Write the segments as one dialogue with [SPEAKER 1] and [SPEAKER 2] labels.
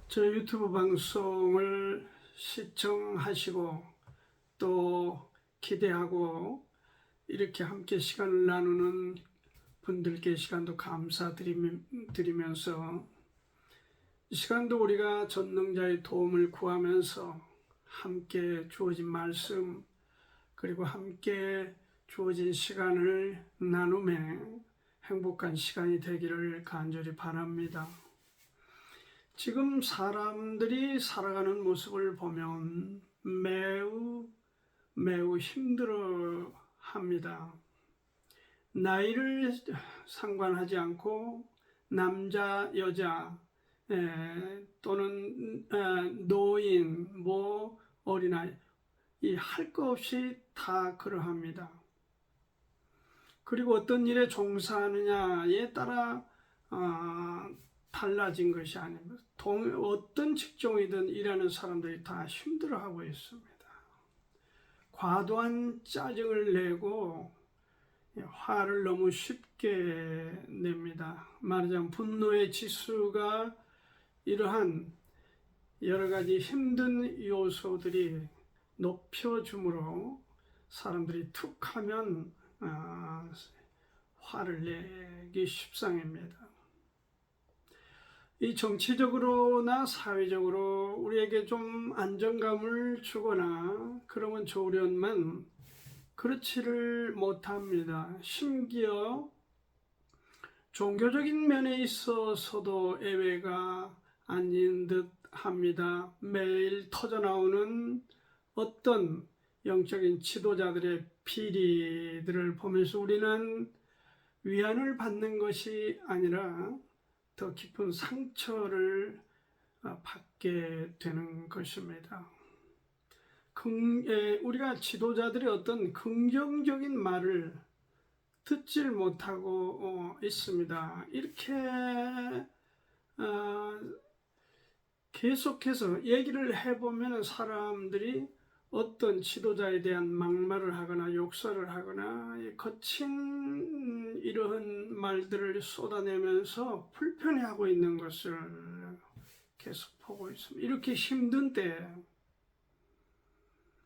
[SPEAKER 1] 저 유튜브 방송을 시청하시고 또 기대하고 이렇게 함께 시간을 나누는 분들께 시간도 감사드리면서 이 시간도 우리가 전능자의 도움을 구하면서 함께 주어진 말씀 그리고 함께 주어진 시간을 나누며 행복한 시간이 되기를 간절히 바랍니다. 지금 사람들이 살아가는 모습을 보면 매우 힘들어 합니다. 나이를 상관하지 않고 남자, 여자 또는 노인, 어린아이 할 것 없이 다 그러합니다. 그리고 어떤 일에 종사하느냐에 따라 달라진 것이 아닙니다. 어떤 직종이든 일하는 사람들이 다 힘들어하고 있습니다. 과도한 짜증을 내고 화를 너무 쉽게 냅니다. 말하자면 분노의 지수가 이러한 여러 가지 힘든 요소들이 높여줌으로 사람들이 툭 하면 화를 내기 십상입니다. 이 정치적으로나 사회적으로 우리에게 좀 안정감을 주거나 그러면 좋으련만 그렇지를 못합니다. 심지어 종교적인 면에 있어서도 예외가 아닌 듯 합니다. 매일 터져나오는 어떤 영적인 지도자들의 비리들을 보면서 우리는 위안을 받는 것이 아니라 더 깊은 상처를 받게 되는 것입니다. 우리가 지도자들의 어떤 긍정적인 말을 듣질 못하고 있습니다. 이렇게 계속해서 얘기를 해보면 사람들이 어떤 지도자에 대한 막말을 하거나 욕설을 하거나 거친 이러한 말들을 쏟아내면서 불편해하고 있는 것을 계속 보고 있습니다. 이렇게 힘든 때,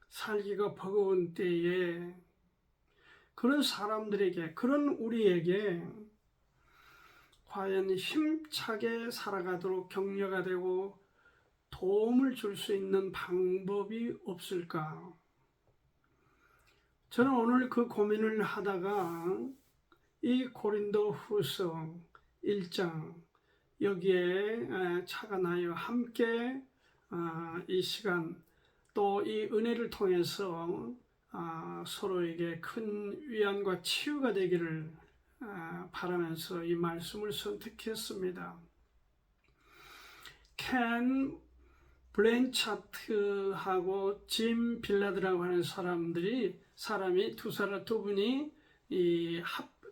[SPEAKER 1] 살기가 버거운 때에 그런 사람들에게, 그런 우리에게 과연 힘차게 살아가도록 격려가 되고 도움을 줄 수 있는 방법이 없을까? 저는 오늘 그 고민을 하다가 이 고린도후서 1장 여기에 착안하여 함께 이 시간 또 이 은혜를 통해서 서로에게 큰 위안과 치유가 되기를 바라면서 이 말씀을 선택했습니다. 켄 블랜차트하고 짐 빌라드라고 하는 사람이 두 분이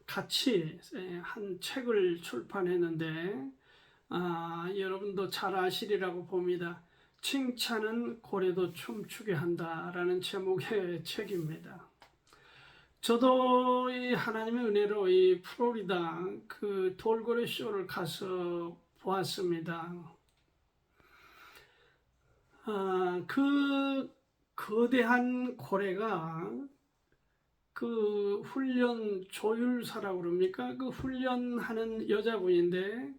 [SPEAKER 1] 같이 한 책을 출판했는데 여러분도 잘 아시리라고 봅니다. 칭찬은 고래도 춤추게 한다라는 제목의 책입니다. 저도 이 하나님의 은혜로 이 플로리다 그 돌고래 쇼를 가서 보았습니다. 그 거대한 고래가 그 훈련 조율사라고 그럽니까? 그 훈련하는 여자분인데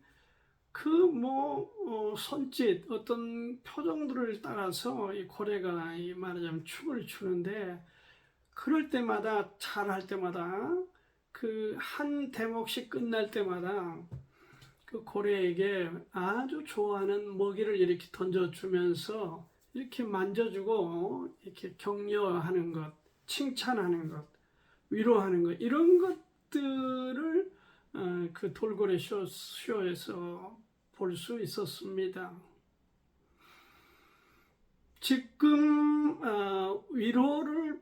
[SPEAKER 1] 손짓 어떤 표정들을 따라서 이 고래가 말하자면 춤을 추는데 그럴 때마다 잘할 때마다 그 한 대목씩 끝날 때마다 그 고래에게 아주 좋아하는 먹이를 이렇게 던져주면서 이렇게 만져주고 이렇게 격려하는 것, 칭찬하는 것, 위로하는 것 이런 것들을 그 돌고래 쇼에서 볼 수 있었습니다. 지금 위로를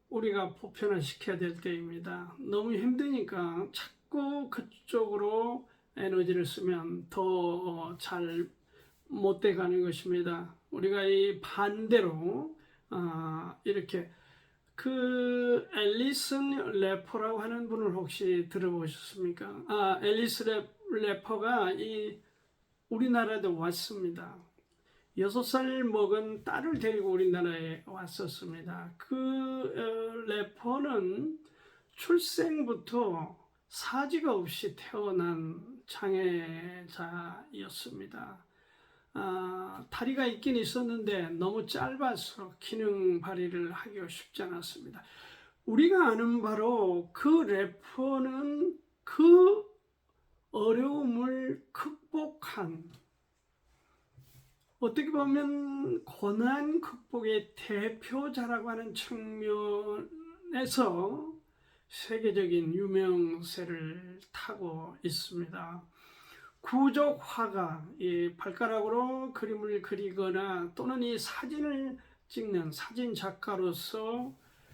[SPEAKER 1] 우리가 보편화시켜야 될 때입니다. 너무 힘드니까 자꾸 그쪽으로 에너지를 쓰면 더 잘 못 돼 가는 것입니다. 우리가 이 반대로 이렇게 그 앨리슨 래퍼라고 하는 분을 혹시 들어보셨습니까? 앨리스 래퍼가 이 우리나라에도 왔습니다. 6살 먹은 딸을 데리고 우리나라에 왔었습니다. 래퍼는 출생부터 사지가 없이 태어난 장애자였습니다. 다리가 있긴 있었는데 너무 짧아서 기능 발휘를 하기가 쉽지 않았습니다. 우리가 아는 바로 그 래퍼는 그 어려움을 극복한, 어떻게 보면 고난 극복의 대표자라고 하는 측면에서 세계적인 유명세를 타고 있습니다. 구적 화가, 이 발가락으로 그림을 그리거나 또는 이 사진을 찍는 사진 작가로서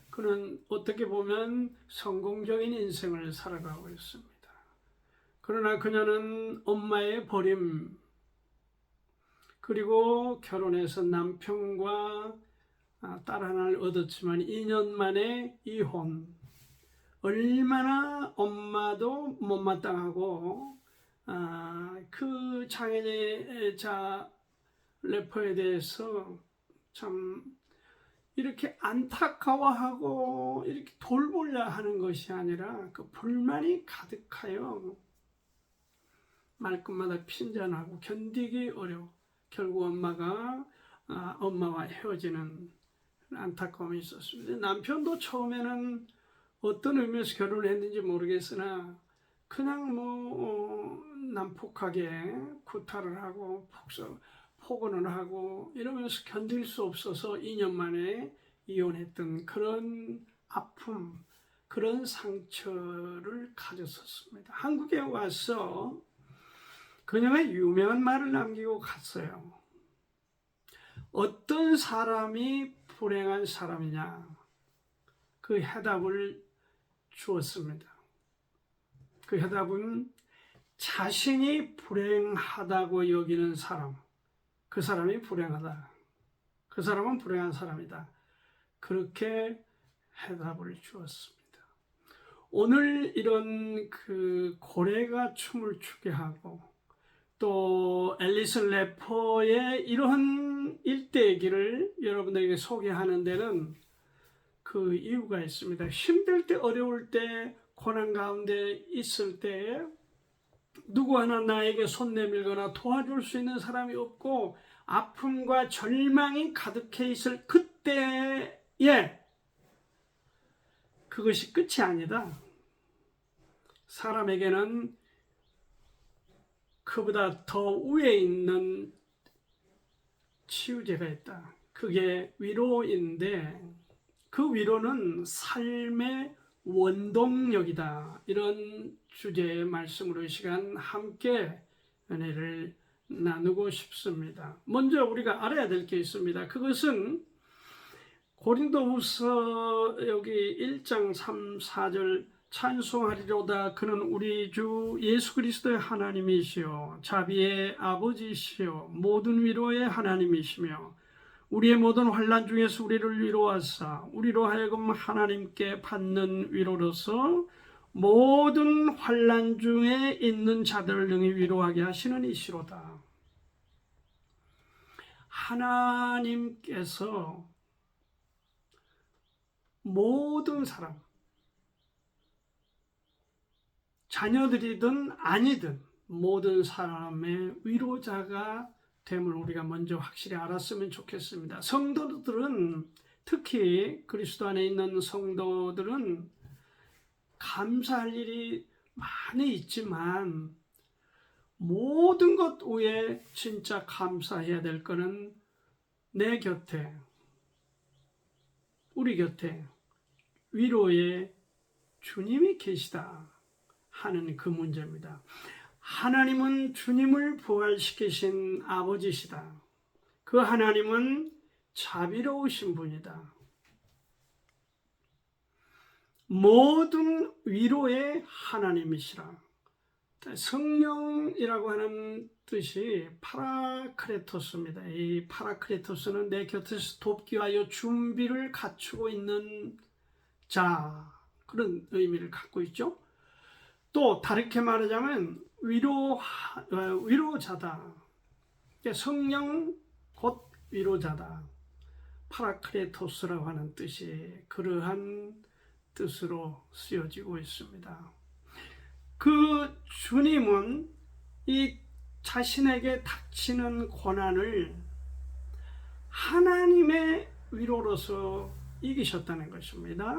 [SPEAKER 1] 그는 어떻게 보면 성공적인 인생을 살아가고 있습니다. 그러나 그녀는 엄마의 버림, 그리고 결혼해서 남편과 딸 하나를 얻었지만 2년 만에 이혼. 얼마나 엄마도 못마땅하고 그 장애자 래퍼에 대해서 참 이렇게 안타까워하고 이렇게 돌보려 하는 것이 아니라 그 불만이 가득하여 말끝마다 핀잔하고 견디기 어려워. 결국 엄마와 헤어지는 안타까움이 있었습니다. 남편도 처음에는 어떤 의미에서 결혼을 했는지 모르겠으나 그냥 난폭하게 구타를 하고 폭언을 하고 이러면서 견딜 수 없어서 2년 만에 이혼했던 그런 아픔, 그런 상처를 가졌었습니다. 한국에 와서 그녀가 유명한 말을 남기고 갔어요. 어떤 사람이 불행한 사람이냐? 그 해답을 주었습니다. 그 해답은 자신이 불행하다고 여기는 사람, 그 사람이 불행하다. 그 사람은 불행한 사람이다. 그렇게 해답을 주었습니다. 오늘 이런 그 고래가 춤을 추게 하고 또 앨리스 래퍼의 이러한 일대기를 여러분들에게 소개하는 데는 그 이유가 있습니다. 힘들 때, 어려울 때, 고난 가운데 있을 때 누구 하나 나에게 손 내밀거나 도와줄 수 있는 사람이 없고 아픔과 절망이 가득해 있을 그때에 그것이 끝이 아니다. 사람에게는 그보다 더 위에 있는 치유제가 있다. 그게 위로인데 그 위로는 삶의 원동력이다. 이런 주제의 말씀으로 이 시간 함께 은혜를 나누고 싶습니다. 먼저 우리가 알아야 될 게 있습니다. 그것은 고린도후서 여기 1장 3, 4절 찬송하리로다. 그는 우리 주 예수 그리스도의 하나님이시요 자비의 아버지시요 모든 위로의 하나님이시며 우리의 모든 환난 중에서 우리를 위로하사 우리로 하여금 하나님께 받는 위로로서 모든 환난 중에 있는 자들을 능히 위로하게 하시는 이시로다. 하나님께서 모든 사람, 자녀들이든 아니든 모든 사람의 위로자가 됨을 우리가 먼저 확실히 알았으면 좋겠습니다. 성도들은, 특히 그리스도 안에 있는 성도들은 감사할 일이 많이 있지만 모든 것 위에 진짜 감사해야 될 거는 내 곁에, 우리 곁에 위로의 주님이 계시다 하는 그 문제입니다. 하나님은 주님을 부활시키신 아버지시다. 그 하나님은 자비로우신 분이다. 모든 위로의 하나님이시라. 성령이라고 하는 뜻이 파라크레토스입니다. 이 파라크레토스는 내 곁에서 돕기 위하여 준비를 갖추고 있는 자, 그런 의미를 갖고 있죠. 또 다르게 말하자면 위로자다. 성령 곧 위로자다. 파라크레토스라고 하는 뜻이 그러한 뜻으로 쓰여지고 있습니다. 그 주님은 이 자신에게 닥치는 고난을 하나님의 위로로서 이기셨다는 것입니다.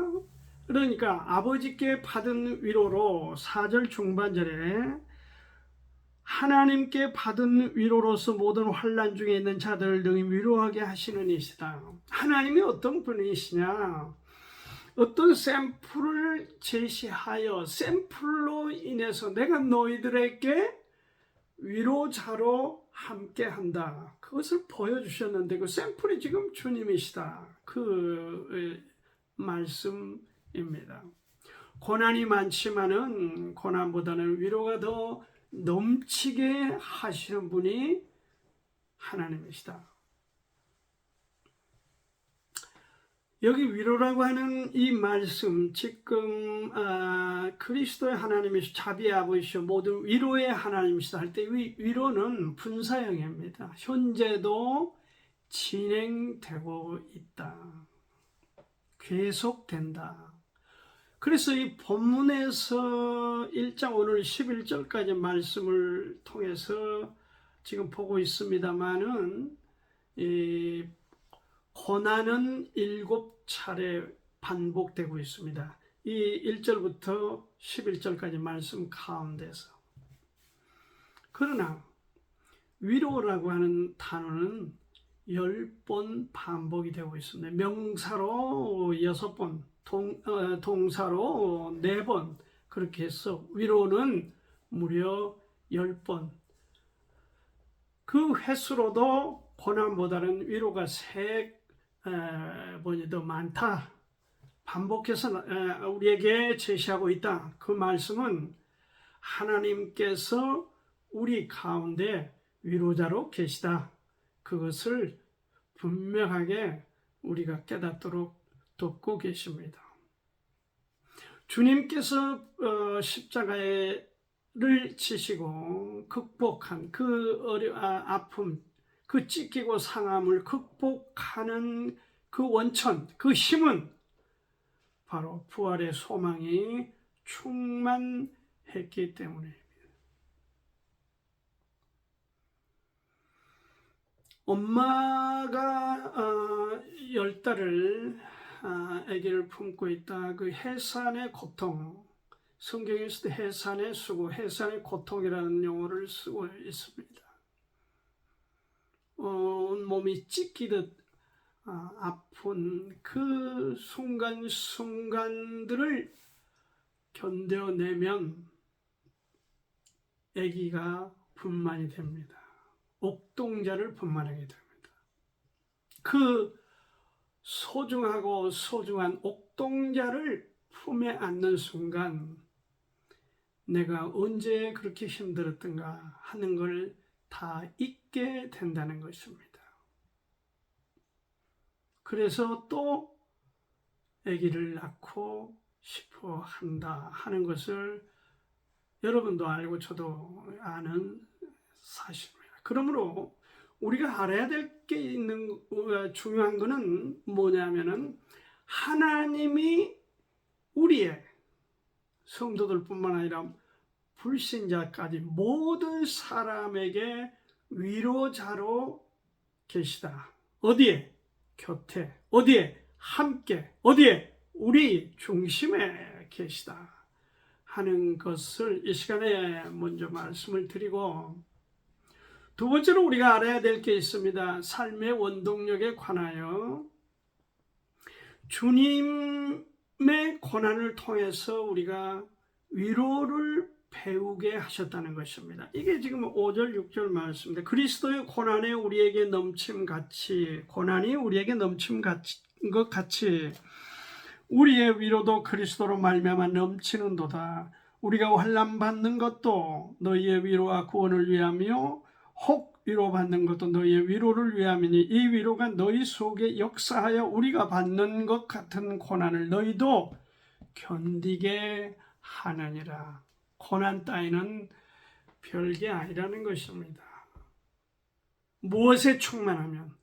[SPEAKER 1] 그러니까 아버지께 받은 위로로 4절 중반절에 하나님께 받은 위로로서 모든 환난 중에 있는 자들을 능히 위로하게 하시는 이시다. 하나님이 어떤 분이시냐? 어떤 샘플을 제시하여 샘플로 인해서 내가 너희들에게 위로자로 함께한다. 그것을 보여주셨는데 그 샘플이 지금 주님이시다. 그 말씀입니다. 고난이 많지만은 고난보다는 위로가 더 넘치게 하시는 분이 하나님이시다. 여기 위로라고 하는 이 말씀, 지금 그리스도의 하나님이시오, 자비의 아버지시오, 모든 위로의 하나님이시다 할 때 위로는 분사형입니다. 현재도 진행되고 있다. 계속된다. 그래서 이 본문에서 1장 오늘 11절까지 말씀을 통해서 지금 보고 있습니다만은 이 고난은 7차례 반복되고 있습니다. 이 1절부터 11절까지 말씀 가운데서. 그러나 위로라고 하는 단어는 10번 반복이 되고 있습니다. 명사로 6번, 동사로 4번 그렇게 해서 위로는 무려 10번. 그 횟수로도 고난보다는 위로가 3번이 더 많다. 반복해서 우리에게 제시하고 있다. 그 말씀은 하나님께서 우리 가운데 위로자로 계시다. 그것을 분명하게 우리가 깨닫도록 돕고 계십니다. 주님께서 십자가를 지시고 극복한 그 아픔, 그 찢기고 상함을 극복하는 그 원천, 그 힘은 바로 부활의 소망이 충만했기 때문입니다. 엄마가 10달을 아기를 품고 있다. 그 해산의 고통, 성경에서도 해산의 수고, 해산의 고통이라는 용어를 쓰고 있습니다. 온몸이 찢기듯 아픈 그 순간순간들을 견뎌내면 아기가 분만이 됩니다. 옥동자를 분만하게 됩니다. 그 소중하고 소중한 옥동자를 품에 안는 순간 내가 언제 그렇게 힘들었던가 하는 걸 다 잊게 된다는 것입니다. 그래서 또 아기를 낳고 싶어 한다 하는 것을 여러분도 알고 저도 아는 사실입니다. 그러므로 우리가 알아야 될 게 있는 중요한 것은 뭐냐면은 하나님이 우리의 성도들뿐만 아니라 불신자까지 모든 사람에게 위로자로 계시다. 어디에? 곁에. 어디에? 함께. 어디에? 우리 중심에 계시다 하는 것을 이 시간에 먼저 말씀을 드리고, 두 번째로 우리가 알아야 될 게 있습니다. 삶의 원동력에 관하여 주님의 고난을 통해서 우리가 위로를 배우게 하셨다는 것입니다. 이게 지금 5절 6절 말씀인데, 그리스도의 고난에 우리에게 넘침같이, 고난이 우리에게 넘침 것 같이 우리의 위로도 그리스도로 말미암아 넘치는도다. 우리가 환난 받는 것도 너희의 위로와 구원을 위하며 혹 위로받는 것도 너희의 위로를 위함이니 이 위로가 너희 속에 역사하여 우리가 받는 것 같은 고난을 너희도 견디게 하느니라. 고난 따위는 별게 아니라는 것입니다. 무엇에 충만하면,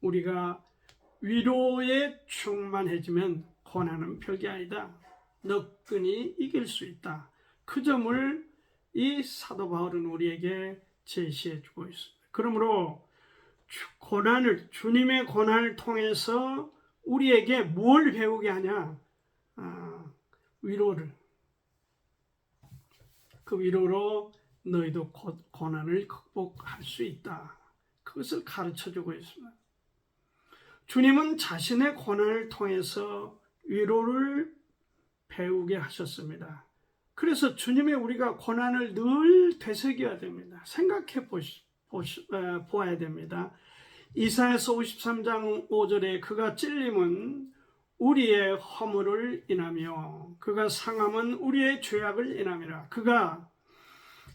[SPEAKER 1] 우리가 위로에 충만해지면 고난은 별게 아니다. 너끈히 이길 수 있다. 그 점을 이 사도 바울은 우리에게 제시해 주고 있습니다. 그러므로 주님의 고난을 통해서 우리에게 뭘 배우게 하냐? 위로를. 그 위로로 너희도 고난을 극복할 수 있다. 그것을 가르쳐주고 있습니다. 주님은 자신의 고난을 통해서 위로를 배우게 하셨습니다. 그래서 주님의 우리가 고난을 늘 되새겨야 됩니다. 생각해 보아야 됩니다. 이사야서 53장 5절에 그가 찔림은 우리의 허물을 인하며 그가 상함은 우리의 죄악을 인함이라. 그가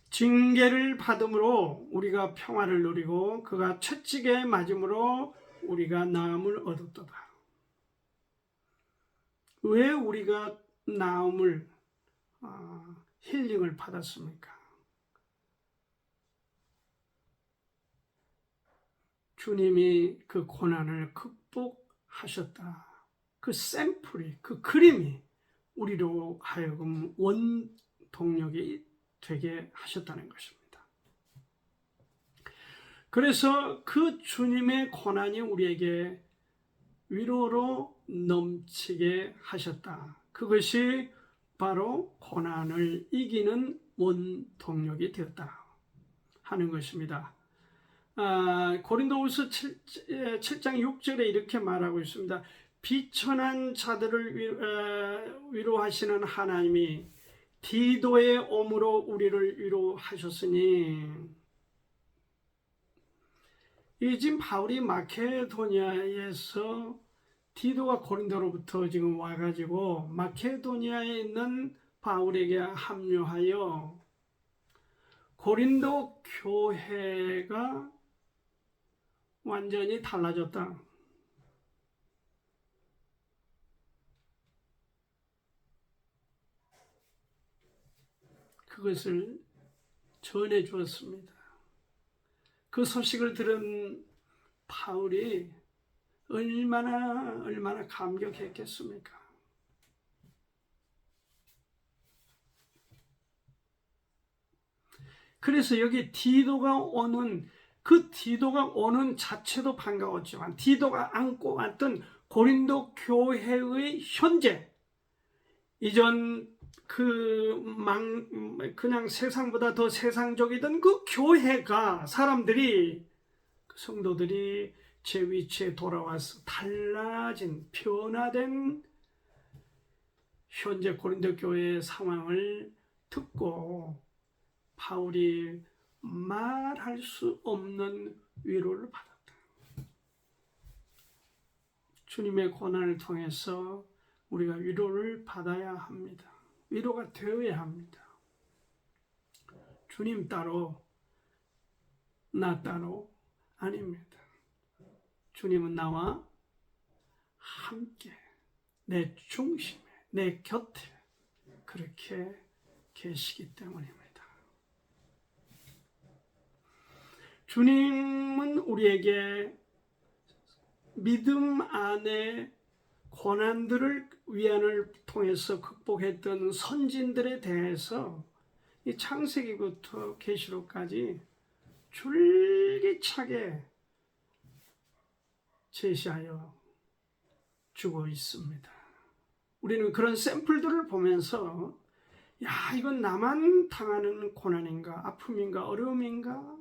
[SPEAKER 1] 징계를 받음으로 우리가 평화를 누리고 그가 채찍에 맞음으로 우리가 나음을 얻었도다. 왜 우리가 나음을 힐링을 받았습니까? 주님이 그 고난을 극복하셨다. 그 샘플이, 그 그림이 우리로 하여금 원동력이 되게 하셨다는 것입니다. 그래서 그 주님의 고난이 우리에게 위로로 넘치게 하셨다. 그것이 바로 고난을 이기는 원동력이 되었다 하는 것입니다. 고린도후서 7장 6절에 이렇게 말하고 있습니다. 비천한 자들을 위로하시는 하나님이 디도의 오므로 우리를 위로하셨으니. 이 지금 바울이 마케도니아에서 디도가 고린도로부터 지금 와가지고 마케도니아에 있는 바울에게 합류하여 고린도 교회가 완전히 달라졌다. 그것을 전해 주었습니다. 그 소식을 들은 바울이 얼마나 감격했겠습니까? 그래서 여기 디도가 오는 자체도 반가웠지만 디도가 안고 왔던 고린도 교회의 현재, 이전 그냥 세상보다 더 세상적이던 그 교회가, 사람들이, 그 성도들이 제 위치에 돌아와서 달라진, 변화된 현재 고린도 교회의 상황을 듣고 바울이 말할 수 없는 위로를 받았다. 주님의 고난을 통해서 우리가 위로를 받아야 합니다. 위로가 되어야 합니다. 주님 따로, 나 따로 아닙니다. 주님은 나와 함께, 내 중심에, 내 곁에 그렇게 계시기 때문입니다. 주님은 우리에게 믿음 안에 고난들을, 위안을 통해서 극복했던 선진들에 대해서 이 창세기부터 계시록까지 줄기차게 제시하여 주고 있습니다. 우리는 그런 샘플들을 보면서, 야, 이건 나만 당하는 고난인가, 아픔인가, 어려움인가,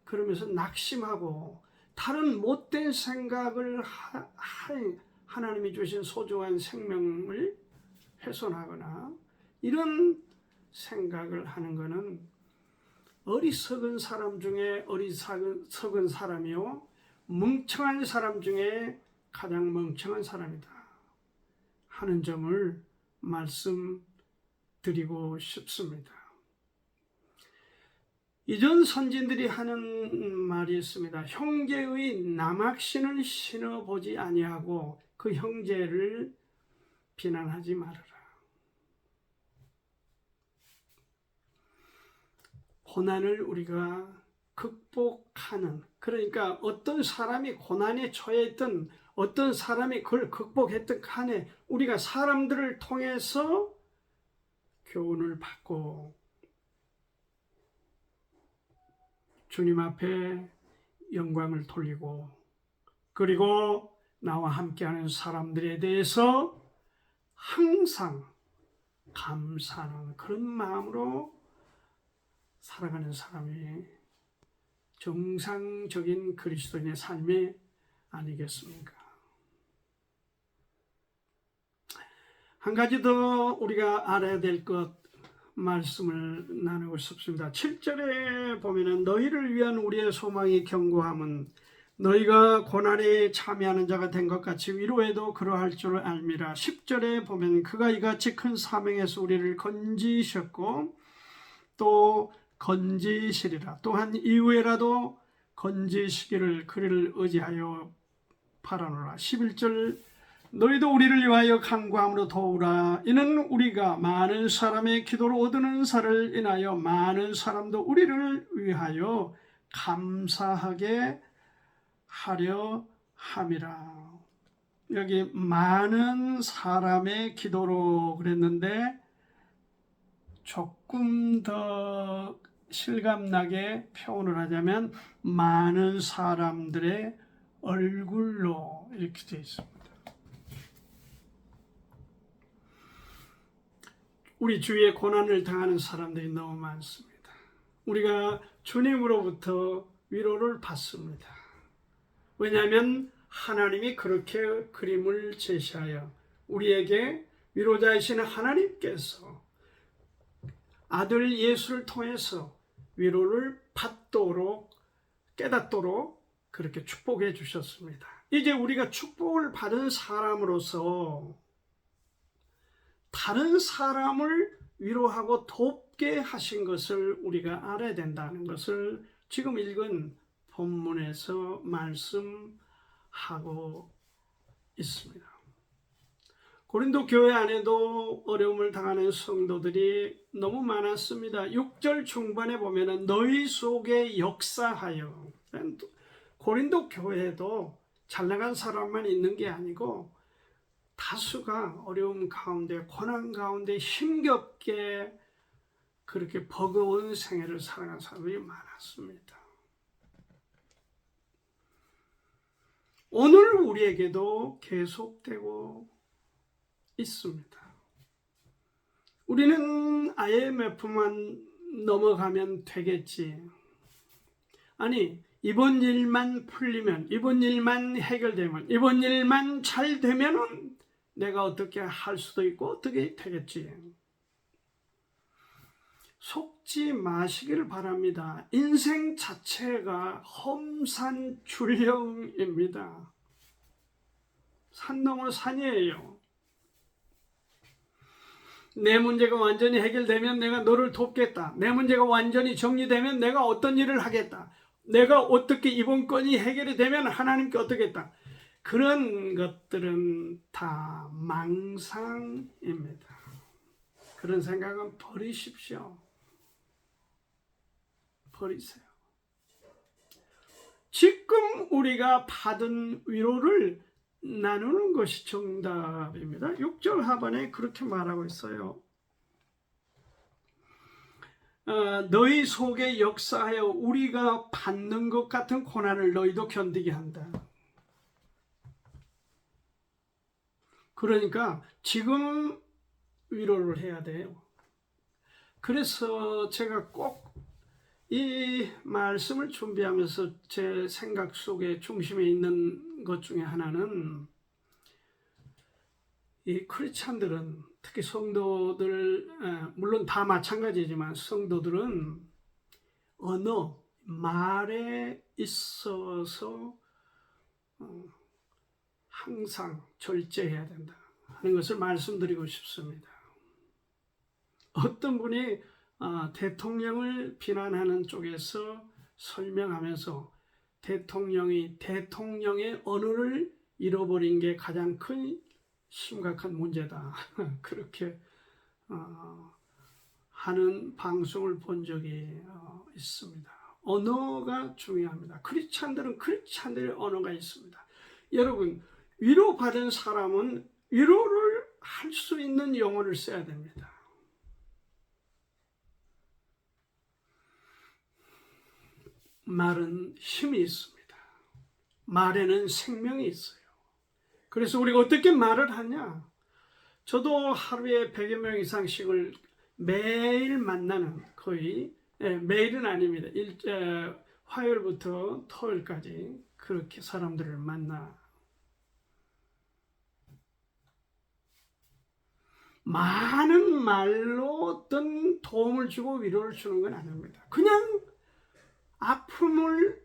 [SPEAKER 1] 그러면서 낙심하고 다른 못된 생각을 하나님이 주신 소중한 생명을 훼손하거나 이런 생각을 하는 것은 어리석은 사람 중에 어리석은 사람이요, 멍청한 사람 중에 가장 멍청한 사람이다 하는 점을 말씀드리고 싶습니다. 이전 선진들이 하는 말이 있습니다. 형제의 남학신을 신어보지 아니하고 그 형제를 비난하지 말아라. 고난을 우리가 극복하는, 그러니까 어떤 사람이 고난에 처해있든 어떤 사람이 그걸 극복했든 간에 우리가 사람들을 통해서 교훈을 받고 주님 앞에 영광을 돌리고, 그리고 나와 함께하는 사람들에 대해서 항상 감사하는 그런 마음으로 살아가는 사람이 정상적인 그리스도인의 삶이 아니겠습니까? 한 가지 더 우리가 알아야 될 것 말씀을 나누고 싶습니다. 7절에 보면은 너희를 위한 우리의 소망이 견고함은 너희가 고난에 참여하는 자가 된 것 같이 위로에도 그러할 줄 알미라. 10절에 보면 그가 이같이 큰 사명에서 우리를 건지셨고 또 건지시리라. 또한 이후에라도 건지시기를 그를 의지하여 바라노라. 11절 너희도 우리를 위하여 간구함으로 도우라. 이는 우리가 많은 사람의 기도로 얻은 은사를 인하여 많은 사람도 우리를 위하여 감사하게 하려 함이라. 여기 많은 사람의 기도로 그랬는데 조금 더 실감나게 표현을 하자면 많은 사람들의 얼굴로 이렇게 되어 있습니다. 우리 주위에 고난을 당하는 사람들이 너무 많습니다. 우리가 주님으로부터 위로를 받습니다. 왜냐하면 하나님이 그렇게 그림을 제시하여 우리에게 위로자이신 하나님께서 아들 예수를 통해서 위로를 받도록 깨닫도록 그렇게 축복해 주셨습니다. 이제 우리가 축복을 받은 사람으로서 다른 사람을 위로하고 돕게 하신 것을 우리가 알아야 된다는 것을 지금 읽은 본문에서 말씀하고 있습니다. 고린도 교회 안에도 어려움을 당하는 성도들이 너무 많았습니다. 6절 중반에 보면은 너희 속에 역사하여, 고린도 교회에도 잘 나간 사람만 있는 게 아니고 다수가 어려움 가운데 고난 가운데 힘겹게 그렇게 버거운 생애를 살아간 사람들이 많았습니다. 오늘 우리에게도 계속되고 있습니다. 우리는 IMF만 넘어가면 되겠지. 아니, 이번 일만 풀리면, 이번 일만 해결되면, 이번 일만 잘 되면은 내가 어떻게 할 수도 있고 어떻게 되겠지. 속지 마시기를 바랍니다. 인생 자체가 험산출령입니다. 산 넘어 산이에요. 내 문제가 완전히 해결되면 내가 너를 돕겠다. 내 문제가 완전히 정리되면 내가 어떤 일을 하겠다. 내가 어떻게 이번 건이 해결이 되면 하나님께 어떻게 했다. 그런 것들은 다 망상입니다. 그런 생각은 버리십시오. 버리세요. 지금 우리가 받은 위로를 나누는 것이 정답입니다. 6절 하반에 그렇게 말하고 있어요. 너희 속에 역사하여 우리가 받는 것 같은 고난을 너희도 견디게 한다. 그러니까 지금 위로를 해야 돼요. 그래서 제가 꼭 이 말씀을 준비하면서 제 생각 속에 중심에 있는 것 중에 하나는 이 크리스찬들은 특히 성도들, 물론 다 마찬가지지만 성도들은 언어, 말에 있어서 항상 절제해야 된다 하는 것을 말씀드리고 싶습니다. 어떤 분이 대통령을 비난하는 쪽에서 설명하면서 대통령의 언어를 잃어버린 게 가장 큰 심각한 문제다. 그렇게 하는 방송을 본 적이 있습니다. 언어가 중요합니다. 크리스찬들은 크리스찬들의 언어가 있습니다. 여러분, 위로받은 사람은 위로를 할 수 있는 영어를 써야 됩니다. 말은 힘이 있습니다. 말에는 생명이 있어요. 그래서 우리가 어떻게 말을 하냐? 저도 하루에 100여 명 이상씩을 매일 만나는, 거의 매일은 아닙니다. 화요일부터 토요일까지 그렇게 사람들을 만나. 많은 말로 어떤 도움을 주고 위로를 주는 건 아닙니다. 그냥 아픔을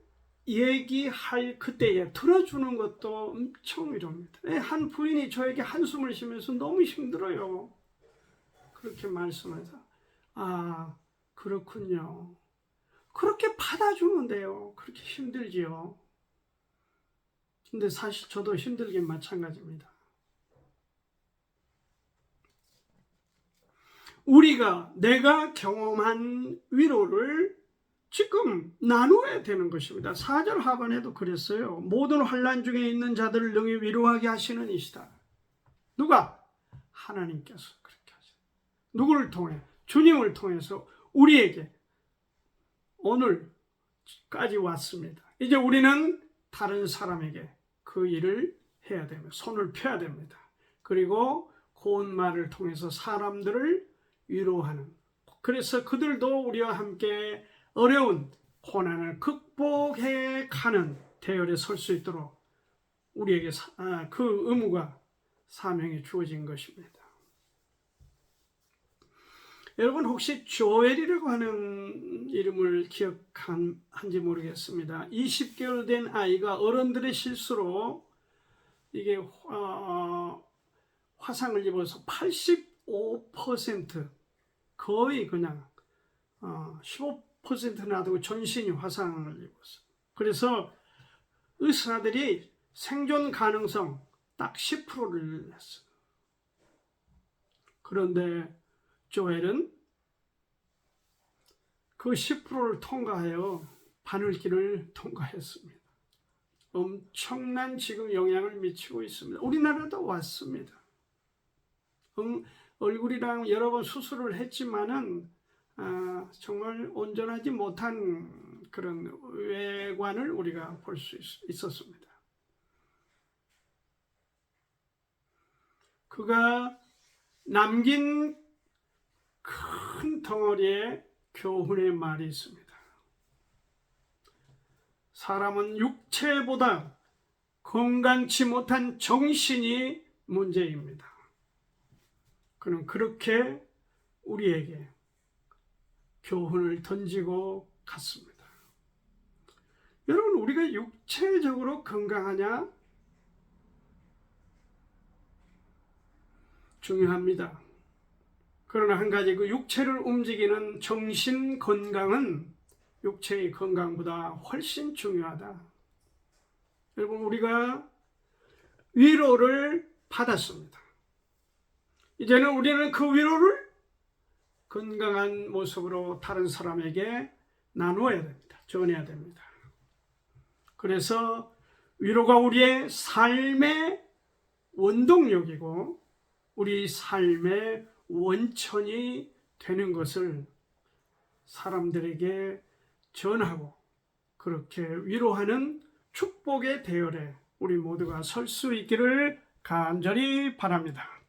[SPEAKER 1] 얘기할 그때에 들어주는 것도 엄청 위로입니다. 한 부인이 저에게 한숨을 쉬면서 너무 힘들어요, 그렇게 말씀해서, 아, 그렇군요. 그렇게 받아주면 돼요. 그렇게 힘들지요. 근데 사실 저도 힘들긴 마찬가지입니다. 내가 경험한 위로를 지금 나누어야 되는 것입니다. 4절 하반에도 그랬어요. 모든 환난 중에 있는 자들을 능히 위로하게 하시는 이시다. 누가? 하나님께서 그렇게 하시다. 누구를 통해? 주님을 통해서 우리에게 오늘까지 왔습니다. 이제 우리는 다른 사람에게 그 일을 해야 됩니다. 손을 펴야 됩니다. 그리고 고운 말을 통해서 사람들을 위로하는, 그래서 그들도 우리와 함께 어려운 고난을 극복해 가는 대열에 설 수 있도록 우리에게 그 의무가, 사명이 주어진 것입니다. 여러분, 혹시 조엘이라고 하는 이름을 기억한지 모르겠습니다. 20개월 된 아이가 어른들의 실수로 이게 화상을 입어서 85%, 거의 그냥 15% 놔두고 전신이 화상을 입었어요. 그래서 의사들이 생존 가능성 딱 10%를 냈어요. 그런데 조엘은 그 10%를 통과하여 바늘길을 통과했습니다. 엄청난 지금 영향을 미치고 있습니다. 우리나라도 왔습니다. 얼굴이랑 여러 번 수술을 했지만은 정말 온전하지 못한 그런 외관을 우리가 볼 수 있었습니다. 그가 남긴 큰 덩어리의 교훈의 말이 있습니다. 사람은 육체보다 건강치 못한 정신이 문제입니다. 그는 그렇게 우리에게 교훈을 던지고 갔습니다. 여러분, 우리가 육체적으로 건강하냐? 중요합니다. 그러나 한 가지, 그 육체를 움직이는 정신 건강은 육체의 건강보다 훨씬 중요하다. 여러분, 우리가 위로를 받았습니다. 이제는 우리는 그 위로를 건강한 모습으로 다른 사람에게 나누어야 됩니다. 전해야 됩니다. 그래서 위로가 우리의 삶의 원동력이고 우리 삶의 원천이 되는 것을 사람들에게 전하고, 그렇게 위로하는 축복의 대열에 우리 모두가 설 수 있기를 간절히 바랍니다.